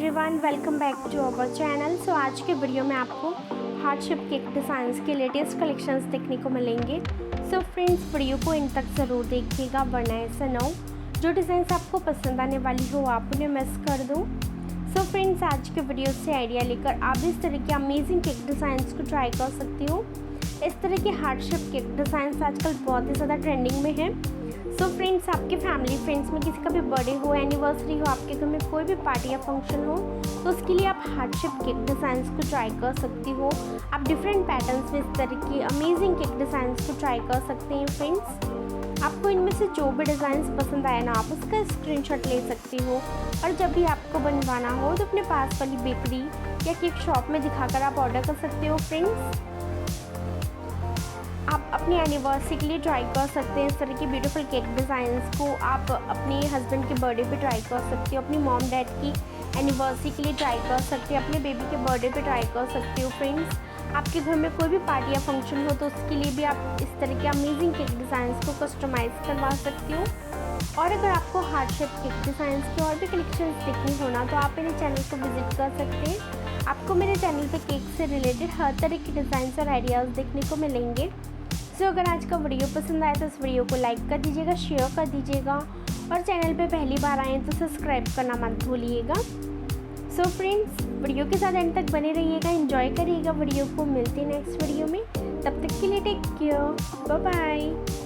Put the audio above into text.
Everyone, welcome back to our channel. So आज के video में आपको हार्ट शेप केक डिज़ाइंस के लेटेस्ट कलेक्शंस देखने को मिलेंगे। सो फ्रेंड्स, वीडियो को इन तक ज़रूर देखिएगा, वरना ऐसा ना हो जो डिज़ाइंस आपको पसंद आने वाली हो आप उन्हें मिस कर दो। सो फ्रेंड्स, आज के वीडियो से आइडिया लेकर आप इस तरह के अमेजिंग केक डिज़ाइंस को ट्राई कर सकती हो। इस तरह के हार्ट शेप केक डिज़ाइंस आजकल बहुत ही ज़्यादा ट्रेंडिंग में है। सो फ्रेंड्स, आपके फैमिली फ्रेंड्स में किसी का भी बर्थडे हो, एनिवर्सरी हो, आपके घर में कोई भी पार्टी या फंक्शन हो, तो उसके लिए आप हार्ट शेप केक डिज़ाइंस को ट्राई कर सकती हो। आप डिफरेंट पैटर्न्स में इस तरह की अमेजिंग केक डिज़ाइंस को ट्राई कर सकते हैं। फ्रेंड्स, आपको इनमें से जो भी डिज़ाइंस पसंद आए ना, आप उसका स्क्रीनशॉट ले सकती हो और जब भी आपको बनवाना हो तो अपने पास वाली बेकरी या केक शॉप में दिखाकर आप ऑर्डर कर सकते हो। फ्रेंड्स, आप अपनी एनिवर्सरी के लिए ट्राई कर सकते हैं। इस तरह की ब्यूटीफुल केक डिज़ाइंस को आप अपने हस्बैंड के बर्थडे पे ट्राई कर सकते हो, अपनी मॉम डैड की एनिवर्सरी के लिए ट्राई कर सकते हो, अपने बेबी के बर्थडे पे ट्राई कर सकते हो। फ्रेंड्स, आपके घर में कोई भी पार्टी या फंक्शन हो तो उसके लिए भी आप इस तरह के अमेजिंग केक डिज़ाइंस को कस्टमाइज़ करवा सकते हो। और अगर आपको हार्ट शेप केक डिज़ाइंस के और भी कलेक्शंस देखनी हो ना, तो आप मेरे चैनल को विजिट कर सकते हैं। आपको मेरे चैनल पे केक से रिलेटेड हर तरह के डिज़ाइंस और आइडियाज़ देखने को मिलेंगे। सो अगर आज का वीडियो पसंद आए तो इस वीडियो को लाइक कर दीजिएगा, शेयर कर दीजिएगा और चैनल पे पहली बार आए तो सब्सक्राइब करना मत भूलिएगा। सो फ्रेंड्स, वीडियो के साथ एंड तक बने रहिएगा, एंजॉय करिएगा वीडियो को। मिलते हैं नेक्स्ट वीडियो में, तब तक के लिए टेक केयर, बाय बाय।